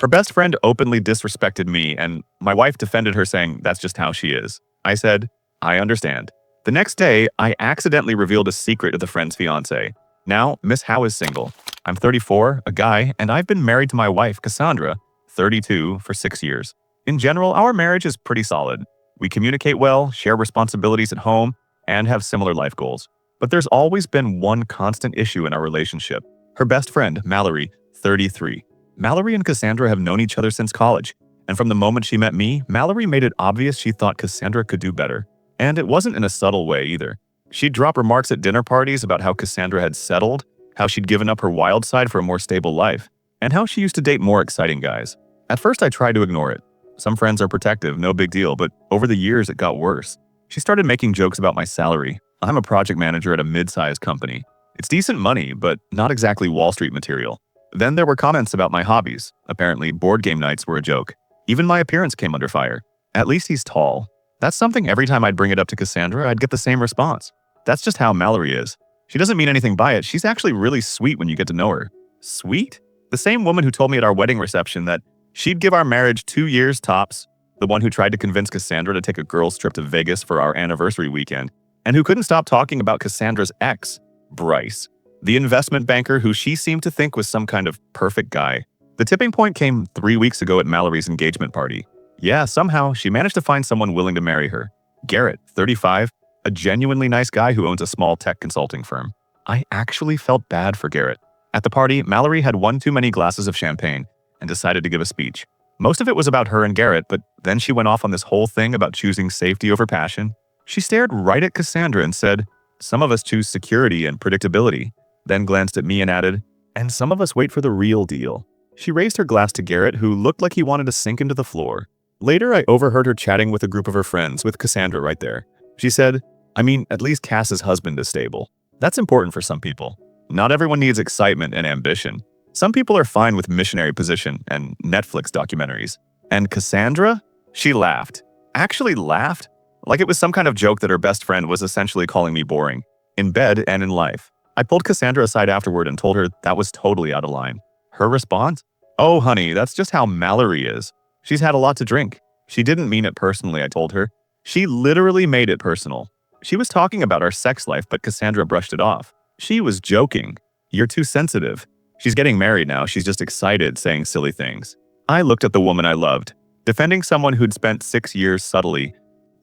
Her best friend openly disrespected me, and my wife defended her, saying that's just how she is. I said, I understand. The next day, I accidentally revealed a secret to the friend's fiance. Now, Miss Howe is single. I'm 34, a guy, and I've been married to my wife, Cassandra, 32, for 6 years. In general, our marriage is pretty solid. We communicate well, share responsibilities at home, and have similar life goals. But there's always been one constant issue in our relationship. Her best friend, Mallory, 33. Mallory and Cassandra have known each other since college, and from the moment she met me, Mallory made it obvious she thought Cassandra could do better. And it wasn't in a subtle way either. She'd drop remarks at dinner parties about how Cassandra had settled, how she'd given up her wild side for a more stable life, and how she used to date more exciting guys. At first I tried to ignore it. Some friends are protective, no big deal, but over the years it got worse. She started making jokes about my salary. I'm a project manager at a mid-sized company. It's decent money, but not exactly Wall Street material. Then there were comments about my hobbies. Apparently, board game nights were a joke. Even my appearance came under fire. At least he's tall. That's something every time I'd bring it up to Cassandra, I'd get the same response. That's just how Mallory is. She doesn't mean anything by it. She's actually really sweet when you get to know her. Sweet? The same woman who told me at our wedding reception that she'd give our marriage 2 years tops, the one who tried to convince Cassandra to take a girls' trip to Vegas for our anniversary weekend, and who couldn't stop talking about Cassandra's ex, Bryce, the investment banker who she seemed to think was some kind of perfect guy. The tipping point came 3 weeks ago at Mallory's engagement party. Yeah, somehow she managed to find someone willing to marry her. Garrett, 35, a genuinely nice guy who owns a small tech consulting firm. I actually felt bad for Garrett. At the party, Mallory had one too many glasses of champagne and decided to give a speech. Most of it was about her and Garrett, but then she went off on this whole thing about choosing safety over passion. She stared right at Cassandra and said, "Some of us choose security and predictability," then glanced at me and added, "And some of us wait for the real deal." She raised her glass to Garrett, who looked like he wanted to sink into the floor. Later, I overheard her chatting with a group of her friends, with Cassandra right there. She said, "I mean, at least Cass's husband is stable. That's important for some people. Not everyone needs excitement and ambition. Some people are fine with missionary position and Netflix documentaries." And Cassandra? She laughed. Actually laughed? Like it was some kind of joke that her best friend was essentially calling me boring. In bed and in life. I pulled Cassandra aside afterward and told her that was totally out of line. Her response? "Oh, honey, that's just how Mallory is. She's had a lot to drink." She didn't mean it personally, I told her. She literally made it personal. She was talking about our sex life, but Cassandra brushed it off. She was joking. "You're too sensitive. She's getting married now. She's just excited," saying silly things. I looked at the woman I loved, defending someone who'd spent 6 years subtly,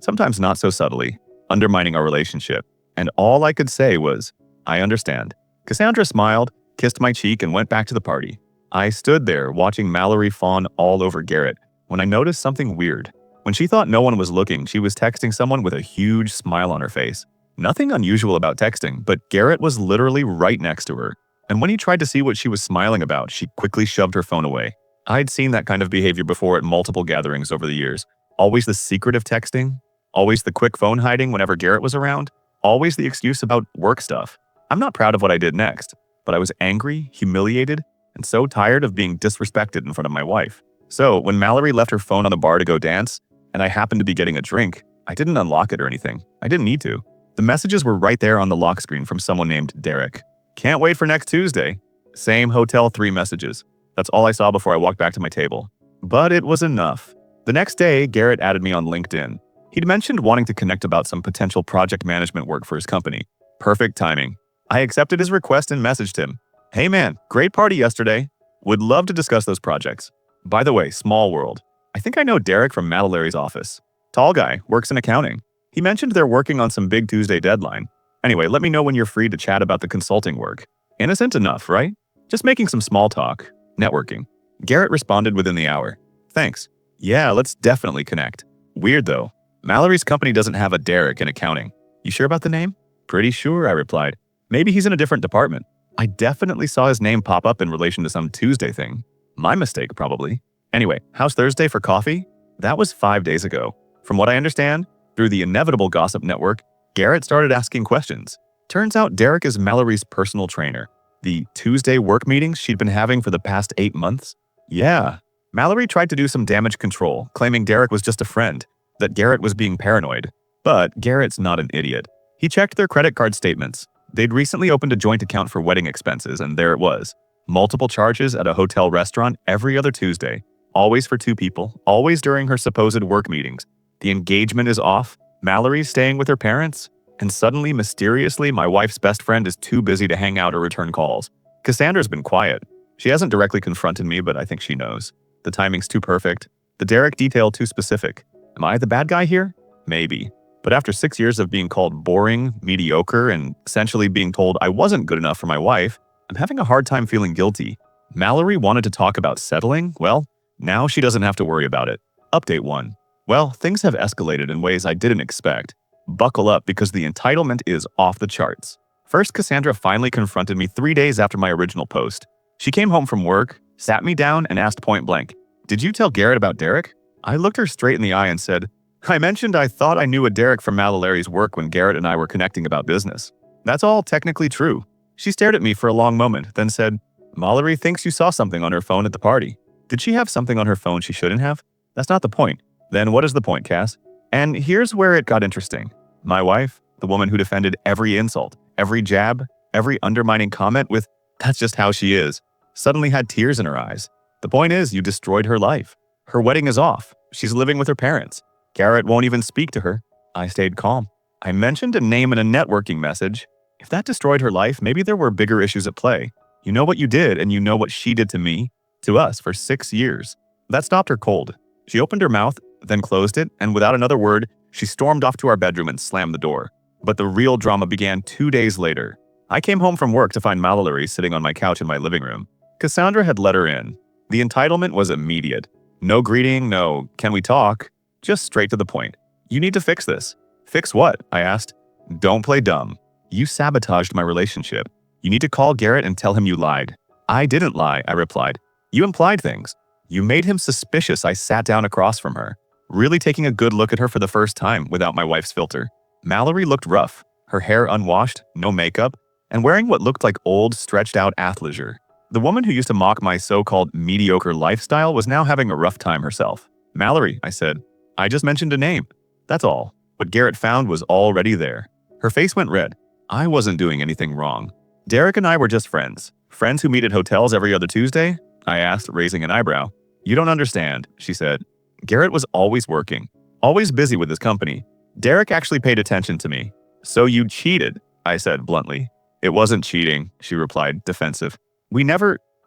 sometimes not so subtly, undermining our relationship. And all I could say was, "I understand." Cassandra smiled, kissed my cheek, and went back to the party. I stood there watching Mallory fawn all over Garrett when I noticed something weird. When she thought no one was looking, she was texting someone with a huge smile on her face. Nothing unusual about texting, but Garrett was literally right next to her. And when he tried to see what she was smiling about, she quickly shoved her phone away. I'd seen that kind of behavior before at multiple gatherings over the years. Always the secretive texting, always the quick phone hiding whenever Garrett was around, always the excuse about work stuff. I'm not proud of what I did next, but I was angry, humiliated, and so tired of being disrespected in front of my wife. So when Mallory left her phone on the bar to go dance, and I happened to be getting a drink, I didn't unlock it or anything. I didn't need to. The messages were right there on the lock screen from someone named Derek. "Can't wait for next Tuesday." Same hotel 3 messages. That's all I saw before I walked back to my table. But it was enough. The next day, Garrett added me on LinkedIn. He'd mentioned wanting to connect about some potential project management work for his company. Perfect timing. I accepted his request and messaged him. "Hey man, great party yesterday. Would love to discuss those projects. By the way, small world. I think I know Derek from Mallory's office. Tall guy, works in accounting. He mentioned they're working on some big Tuesday deadline. Anyway, let me know when you're free to chat about the consulting work." Innocent enough, right? Just making some small talk. Networking. Garrett responded within the hour. "Thanks. Yeah, let's definitely connect." Weird though. Mallory's company doesn't have a Derek in accounting. "You sure about the name?" "Pretty sure," I replied. "Maybe he's in a different department." I definitely saw his name pop up in relation to some Tuesday thing. My mistake, probably. Anyway, how's Thursday for coffee? That was 5 days ago. From what I understand, through the inevitable gossip network, Garrett started asking questions. Turns out Derek is Mallory's personal trainer. The Tuesday work meetings she'd been having for the past 8 months? Yeah. Mallory tried to do some damage control, claiming Derek was just a friend, that Garrett was being paranoid. But Garrett's not an idiot. He checked their credit card statements. They'd recently opened a joint account for wedding expenses, and there it was. Multiple charges at a hotel restaurant every other Tuesday. Always for two people, always during her supposed work meetings. The engagement is off, Mallory's staying with her parents, and suddenly, mysteriously, my wife's best friend is too busy to hang out or return calls. Cassandra's been quiet. She hasn't directly confronted me, but I think she knows. The timing's too perfect. The Derek detail too specific. Am I the bad guy here? Maybe. But after 6 years of being called boring, mediocre, and essentially being told I wasn't good enough for my wife, I'm having a hard time feeling guilty. Mallory wanted to talk about settling? Well, now she doesn't have to worry about it. Update 1. Well, things have escalated in ways I didn't expect. Buckle up because the entitlement is off the charts. First, Cassandra finally confronted me 3 days after my original post. She came home from work, sat me down, and asked point blank, "Did you tell Garrett about Derek?" I looked her straight in the eye and said, "I mentioned I thought I knew a Derek from Mallory's work when Garrett and I were connecting about business. That's all technically true." She stared at me for a long moment, then said, "Mallory thinks you saw something on her phone at the party. Did she have something on her phone she shouldn't have? That's not the point." Then what is the point, Cass? And here's where it got interesting. My wife, the woman who defended every insult, every jab, every undermining comment with, "That's just how she is," suddenly had tears in her eyes. The point is, you destroyed her life. Her wedding is off. She's living with her parents. Garrett won't even speak to her. I stayed calm. I mentioned a name in a networking message. If that destroyed her life, maybe there were bigger issues at play. You know what you did, and you know what she did to me, to us, for 6 years. That stopped her cold. She opened her mouth, then closed it, and without another word, she stormed off to our bedroom and slammed the door. But the real drama began 2 days later. I came home from work to find Mallory sitting on my couch in my living room. Cassandra had let her in. The entitlement was immediate. No greeting, no, "Can we talk?" Just straight to the point. "You need to fix this." "Fix what?" I asked. "Don't play dumb. You sabotaged my relationship. You need to call Garrett and tell him you lied." "I didn't lie," I replied. "You implied things. You made him suspicious." I sat down across from her, really taking a good look at her for the first time without my wife's filter. Mallory looked rough, her hair unwashed, no makeup, and wearing what looked like old, stretched-out athleisure. The woman who used to mock my so-called mediocre lifestyle was now having a rough time herself. "Mallory," I said, "I just mentioned a name. That's all. What Garrett found was already there." Her face went red. I wasn't doing anything wrong. "Derek and I were just friends. Friends who meet at hotels every other Tuesday?" I asked, raising an eyebrow. "You don't understand," she said. "Garrett was always working, always busy with his company. Derek actually paid attention to me." "So you cheated," I said bluntly. "It wasn't cheating," she replied, defensive.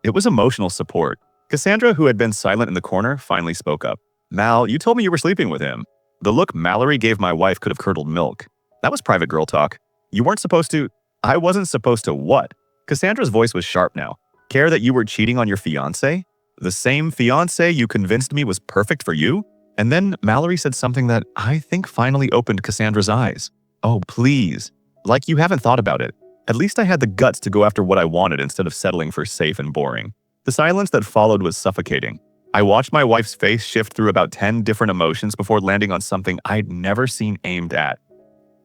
It was emotional support." Cassandra, who had been silent in the corner, finally spoke up. "Mal, you told me you were sleeping with him." The look Mallory gave my wife could have curdled milk. "That was private girl talk. You weren't supposed to—" "I wasn't supposed to what?" Cassandra's voice was sharp now. "Care that you were cheating on your fiancé? The same fiancé you convinced me was perfect for you?" And then Mallory said something that I think finally opened Cassandra's eyes. "Oh, please. Like you haven't thought about it. At least I had the guts to go after what I wanted instead of settling for safe and boring." The silence that followed was suffocating. I watched my wife's face shift through about 10 different emotions before landing on something I'd never seen aimed at.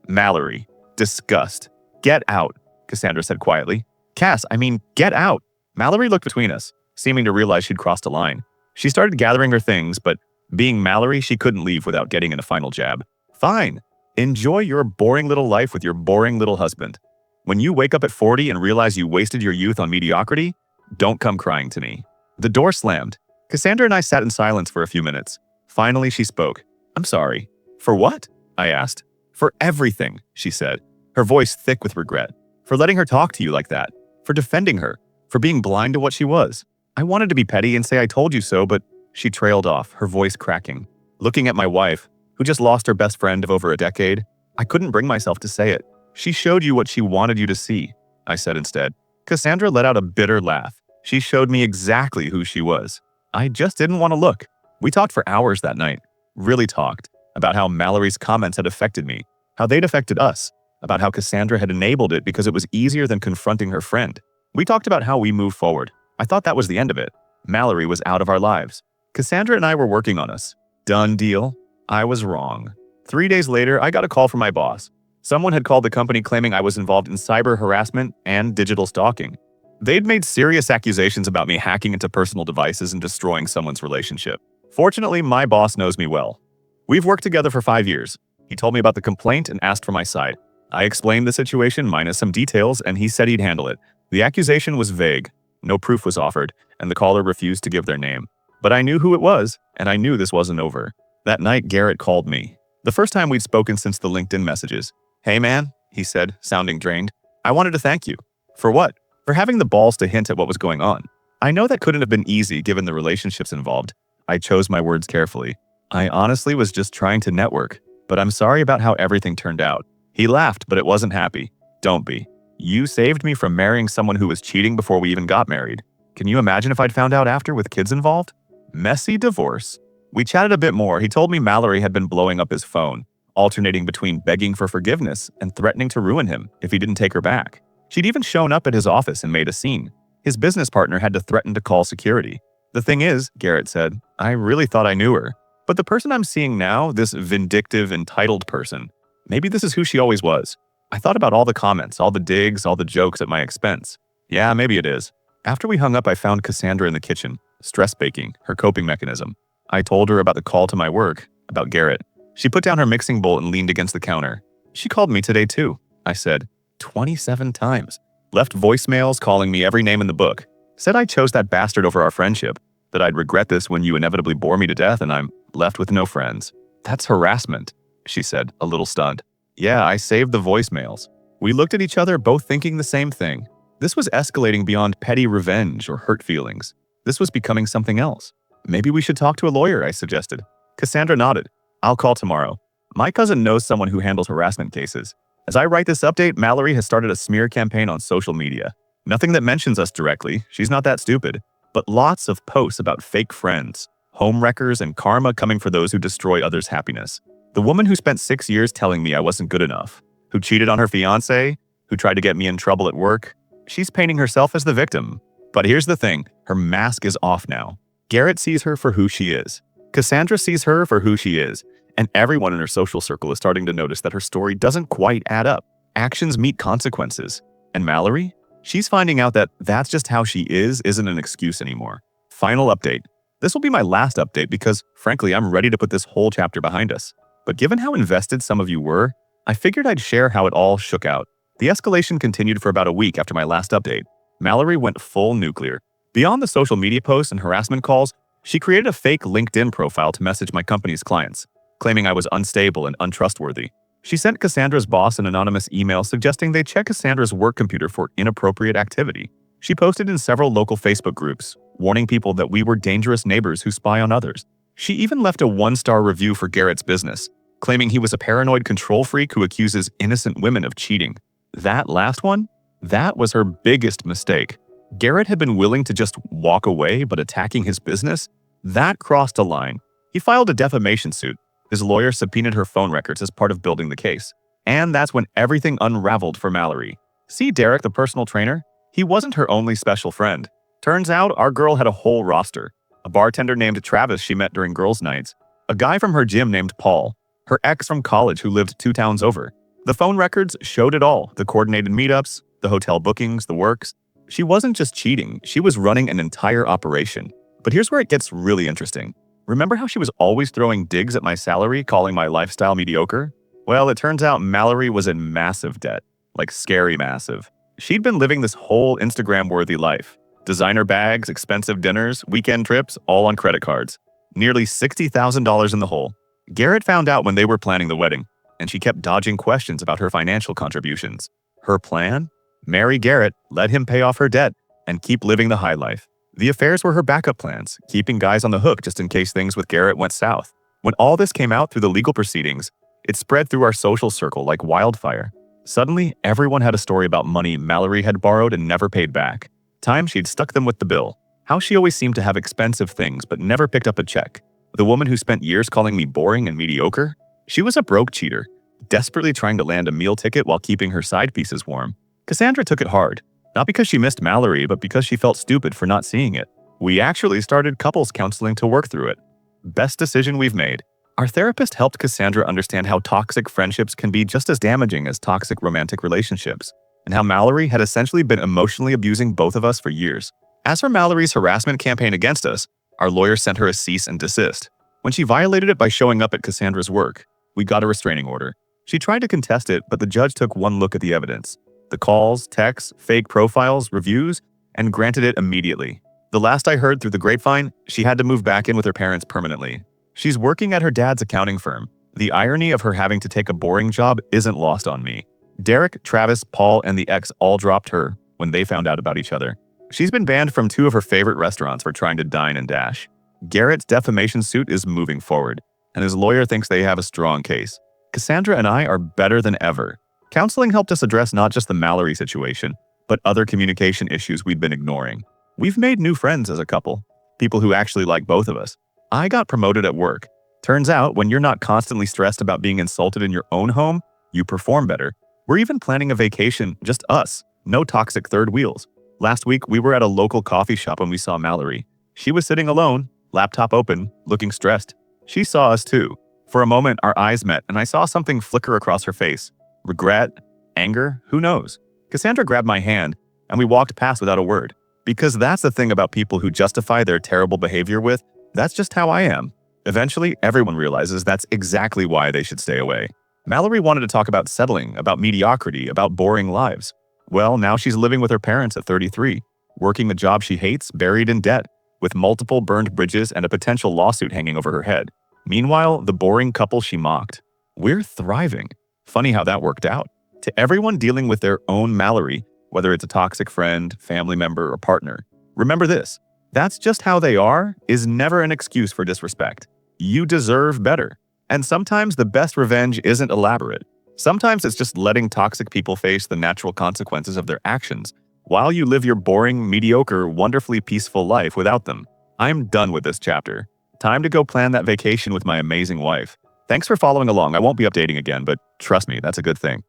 "Mallory. Disgust. Get out," Cassandra said quietly. "Cass, get out." Mallory looked between us, seeming to realize she'd crossed a line. She started gathering her things, but being Mallory, she couldn't leave without getting in a final jab. "Fine. Enjoy your boring little life with your boring little husband. When you wake up at 40 and realize you wasted your youth on mediocrity, don't come crying to me." The door slammed. Cassandra and I sat in silence for a few minutes. Finally, she spoke. "I'm sorry." "For what?" I asked. "For everything," she said, her voice thick with regret. "For letting her talk to you like that. For defending her. For being blind to what she was." I wanted to be petty and say I told you so, but she trailed off, her voice cracking. Looking at my wife, who just lost her best friend of over a decade, I couldn't bring myself to say it. "She showed you what she wanted you to see," I said instead. Cassandra let out a bitter laugh. "She showed me exactly who she was. I just didn't want to look." We talked for hours that night. Really talked. About how Mallory's comments had affected me. How they'd affected us. About how Cassandra had enabled it because it was easier than confronting her friend. We talked about how we move forward. I thought that was the end of it. Mallory was out of our lives. Cassandra and I were working on us. Done deal. I was wrong. 3 days later, I got a call from my boss. Someone had called the company claiming I was involved in cyber harassment and digital stalking. They'd made serious accusations about me hacking into personal devices and destroying someone's relationship. Fortunately, my boss knows me well. We've worked together for 5 years. He told me about the complaint and asked for my side. I explained the situation minus some details, and he said he'd handle it. The accusation was vague. No proof was offered, and the caller refused to give their name. But I knew who it was, and I knew this wasn't over. That night, Garrett called me. The first time we'd spoken since the LinkedIn messages. "Hey man," he said, sounding drained. "I wanted to thank you." "For what?" "For having the balls to hint at what was going on." I know that couldn't have been easy given the relationships involved. I chose my words carefully. "I honestly was just trying to network, but I'm sorry about how everything turned out." He laughed, but it wasn't happy. "Don't be. You saved me from marrying someone who was cheating before we even got married. Can you imagine if I'd found out after with kids involved?" Messy divorce. We chatted a bit more. He told me Mallory had been blowing up his phone, alternating between begging for forgiveness and threatening to ruin him if he didn't take her back. She'd even shown up at his office and made a scene. His business partner had to threaten to call security. "The thing is," Garrett said, "I really thought I knew her. But the person I'm seeing now, this vindictive, entitled person, maybe this is who she always was. I thought about all the comments, all the digs, all the jokes at my expense. Yeah, maybe it is." After we hung up, I found Cassandra in the kitchen, stress baking, her coping mechanism. I told her about the call to my work, about Garrett. She put down her mixing bowl and leaned against the counter. "She called me today too," I said. 27 times. Left voicemails calling me every name in the book. Said I chose that bastard over our friendship, that I'd regret this when you inevitably bore me to death and I'm left with no friends. "That's harassment," she said, a little stunned. Yeah, I saved the voicemails. We looked at each other, both thinking the same thing. This was escalating beyond petty revenge or hurt feelings. This was becoming something else. "Maybe we should talk to a lawyer," I suggested. Cassandra nodded. "I'll call tomorrow. My cousin knows someone who handles harassment cases. As I write this update, Mallory has started a smear campaign on social media. Nothing that mentions us directly, she's not that stupid, but lots of posts about fake friends, home wreckers, and karma coming for those who destroy others' happiness. The woman who spent 6 years telling me I wasn't good enough, who cheated on her fiancé, who tried to get me in trouble at work, she's painting herself as the victim. But here's the thing, her mask is off now. Garrett sees her for who she is. Cassandra sees her for who she is. And everyone in her social circle is starting to notice that her story doesn't quite add up. Actions meet consequences. And Mallory? She's finding out that that's just how she isn't an excuse anymore. Final update. This will be my last update because, frankly, I'm ready to put this whole chapter behind us. But given how invested some of you were, I figured I'd share how it all shook out. The escalation continued for about a week after my last update. Mallory went full nuclear. Beyond the social media posts and harassment calls, she created a fake LinkedIn profile to message my company's clients, claiming I was unstable and untrustworthy. She sent Cassandra's boss an anonymous email suggesting they check Cassandra's work computer for inappropriate activity. She posted in several local Facebook groups, warning people that we were dangerous neighbors who spy on others. She even left a 1-star review for Garrett's business, claiming he was a paranoid control freak who accuses innocent women of cheating. That last one? That was her biggest mistake. Garrett had been willing to just walk away, but attacking his business? That crossed a line. He filed a defamation suit. His lawyer subpoenaed her phone records as part of building the case. And that's when everything unraveled for Mallory. See Derek, the personal trainer? He wasn't her only special friend. Turns out our girl had a whole roster. A bartender named Travis she met during girls' nights. A guy from her gym named Paul. Her ex from college who lived 2 towns over. The phone records showed it all. The coordinated meetups, the hotel bookings, the works. She wasn't just cheating, she was running an entire operation. But here's where it gets really interesting. Remember how she was always throwing digs at my salary, calling my lifestyle mediocre? Well, it turns out Mallory was in massive debt. Like scary massive. She'd been living this whole Instagram-worthy life. Designer bags, expensive dinners, weekend trips, all on credit cards. Nearly $60,000 in the hole. Garrett found out when they were planning the wedding, and she kept dodging questions about her financial contributions. Her plan? Marry Garrett, let him pay off her debt, and keep living the high life. The affairs were her backup plans, keeping guys on the hook just in case things with Garrett went south. When all this came out through the legal proceedings, it spread through our social circle like wildfire. Suddenly, everyone had a story about money Mallory had borrowed and never paid back. Times she'd stuck them with the bill. How she always seemed to have expensive things but never picked up a check. The woman who spent years calling me boring and mediocre? She was a broke cheater, desperately trying to land a meal ticket while keeping her side pieces warm. Cassandra took it hard. Not because she missed Mallory, but because she felt stupid for not seeing it. We actually started couples counseling to work through it. Best decision we've made. Our therapist helped Cassandra understand how toxic friendships can be just as damaging as toxic romantic relationships, and how Mallory had essentially been emotionally abusing both of us for years. As for Mallory's harassment campaign against us, our lawyer sent her a cease and desist. When she violated it by showing up at Cassandra's work, we got a restraining order. She tried to contest it, but the judge took one look at the evidence. The calls, texts, fake profiles, reviews, and granted it immediately. The last I heard through the grapevine, she had to move back in with her parents permanently. She's working at her dad's accounting firm. The irony of her having to take a boring job isn't lost on me. Derek, Travis, Paul, and the ex all dropped her when they found out about each other. She's been banned from 2 of her favorite restaurants for trying to dine and dash. Garrett's defamation suit is moving forward, and his lawyer thinks they have a strong case. Cassandra and I are better than ever. Counseling helped us address not just the Mallory situation, but other communication issues we'd been ignoring. We've made new friends as a couple, people who actually like both of us. I got promoted at work. Turns out, when you're not constantly stressed about being insulted in your own home, you perform better. We're even planning a vacation, just us, no toxic third wheels. Last week, we were at a local coffee shop and we saw Mallory. She was sitting alone, laptop open, looking stressed. She saw us too. For a moment, our eyes met and I saw something flicker across her face. Regret? Anger? Who knows? Cassandra grabbed my hand and we walked past without a word. Because that's the thing about people who justify their terrible behavior with, that's just how I am. Eventually, everyone realizes that's exactly why they should stay away. Mallory wanted to talk about settling, about mediocrity, about boring lives. Well, now she's living with her parents at 33, working a job she hates, buried in debt, with multiple burned bridges and a potential lawsuit hanging over her head. Meanwhile, the boring couple she mocked. We're thriving. Funny how that worked out. To everyone dealing with their own Mallory, whether it's a toxic friend, family member, or partner, remember this. That's just how they are is never an excuse for disrespect. You deserve better. And sometimes the best revenge isn't elaborate. Sometimes it's just letting toxic people face the natural consequences of their actions while you live your boring, mediocre, wonderfully peaceful life without them. I'm done with this chapter. Time to go plan that vacation with my amazing wife. Thanks for following along. I won't be updating again, but trust me, that's a good thing.